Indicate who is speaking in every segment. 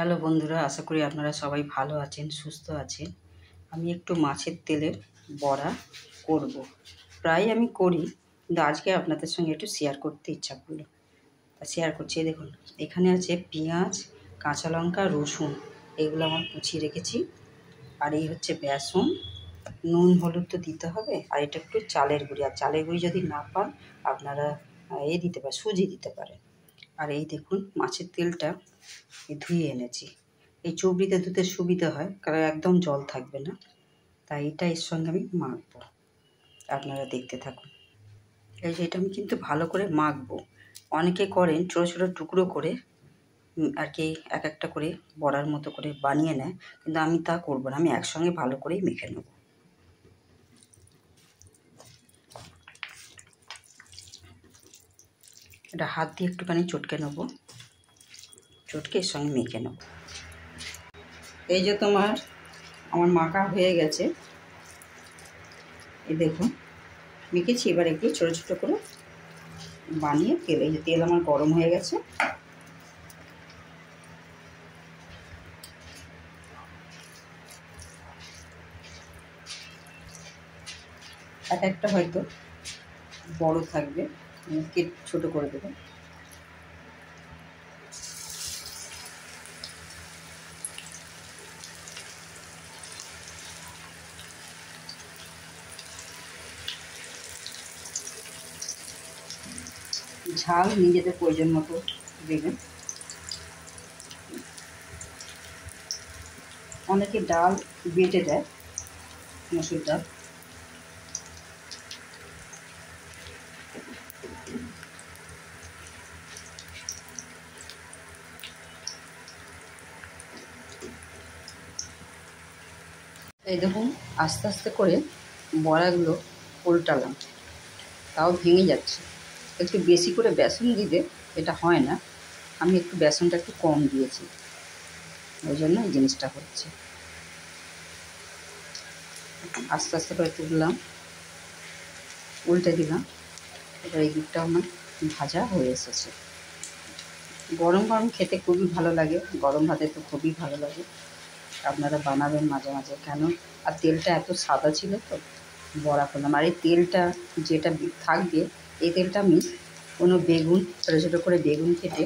Speaker 1: Hello বন্ধুরা, আশা করি আপনারা সবাই ভালো আছেন, সুস্থ আছেন। আমি একটু মাছের তেলের বড়া করব। প্রায় আমি করি, কিন্তু আজকে আপনাদের সঙ্গে একটু শেয়ার করতে ইচ্ছা করলো, শেয়ার করছি। দেখুন, এখানে আছে পেঁয়াজ, কাঁচা লঙ্কা, রসুন, এগুলো আমার কুচিয়ে রেখেছি। আর এই হচ্ছে বেসন, নুন হলুদ তো দিতে হবে। আর এটা একটু চালের গুঁড়ি, আর চালের গুঁড়ি যদি না পান আপনারা দিতে পারেন, সুজি দিতে পারেন। আর এই দেখুন, মাছের তেলটা ধুয়ে এনেছি। এই চবড়িতে ধুতে সুবিধা হয়, কারণ একদম জল থাকবে না। তাই এটা এর সঙ্গে আমি মাখবো, আপনারা দেখতে থাকুন। এই যে এটা আমি কিন্তু ভালো করে মাখবো। অনেকে করেন ছোটো ছোটো টুকরো করে আর কি এক একটা করে বড়ার মতো করে বানিয়ে নেয়, কিন্তু আমি তা করবো না, আমি একসঙ্গে ভালো করেই মেখে নেব। এটা হাত দিয়ে একটুখানি চটকে নেবো, চটকে এর সঙ্গে মেখে নেব। এই যে আমার মাখা হয়ে গেছে, এই দেখুন মেখেছি। এবার একটু ছোটো ছোটো করে বানিয়ে তেল, এই যে তেল আমার গরম হয়ে গেছে। এক একটা হয়তো বড় থাকবে, কেটে ছোটো করে দেবেন। ঝাল নিজেদের প্রয়োজন মতো দেবেন। অনেকে ডাল বেটে দেয়, মসুর ডাল। এই দেখুন, আস্তে আস্তে করে বড়াগুলো উল্টালাম, তাও ভেঙে যাচ্ছে। একটু বেশি করে বেসন দিলে এটা হয় না, আমি একটু বেসনটা একটু কম দিয়েছি, ওই জন্য এই জিনিসটা হচ্ছে। আস্তে আস্তে করে তুললাম, উল্টে দিলাম। এবার এই দিকটাও আমার ভাজা হয়ে এসেছে। গরম গরম খেতে খুবই ভালো লাগে, গরম ভাতে তো খুবই ভালো লাগে। আপনারা বানাবেন মাঝে মাঝে, কেন আর তেলটা এত সাদা ছিল তো বড়া করলাম। আর এই তেলটা যেটা থাকবে, এই তেলটা আমি কোনো বেগুন, ছোটো ছোটো করে বেগুন কেটে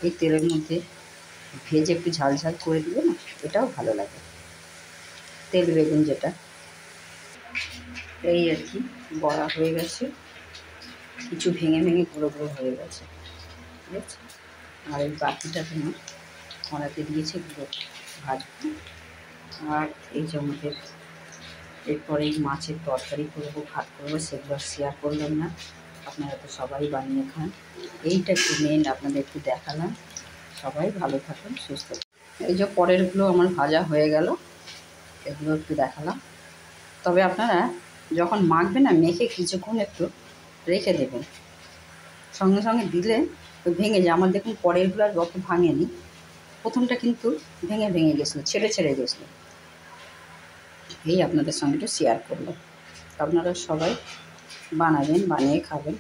Speaker 1: এই তেলের মধ্যে ভেজে একটু ঝাল ঝাল করে দিবে না, এটাও ভালো লাগে, তেল বেগুন যেটা। এই আর কি, বড়া হয়ে গেছে, কিছু ভেঙে ভেঙে গুঁড়ো গুঁড়ো হয়ে গেছে, ঠিক আছে। আর এই বাকিটা তোমার কড়াতে দিয়েছে গুঁড়ো ভাজবো। আর এই যে আমাদের এরপরে এই মাছের তরকারি করবো, ভাত করবো, সেগুলো শেয়ার করলাম না, আপনারা তো সবাই বানিয়ে খান। এইটা একটু মেন আপনাদের একটু দেখালাম। সবাই ভালো থাকুন, সুস্থ। এই যে পরেরগুলো আমার ভাজা হয়ে গেল, এগুলো একটু দেখালাম। তবে আপনারা যখন মাখবেন না, মেখে কিছুক্ষণ একটু রেখে দেবেন, সঙ্গে সঙ্গে দিলে ভেঙে যায়। আমার দেখুন পরেরগুলো আর অত ভাঙেনি, প্রথমটা কিন্তু ভেঙে ভেঙে গেছিলো, ছেড়ে ছেড়ে গেছিলো। এই আপনাদের সঙ্গে একটু শেয়ার করলাম। আপনারা সবাই বানাবেন, বানিয়ে খাবেন।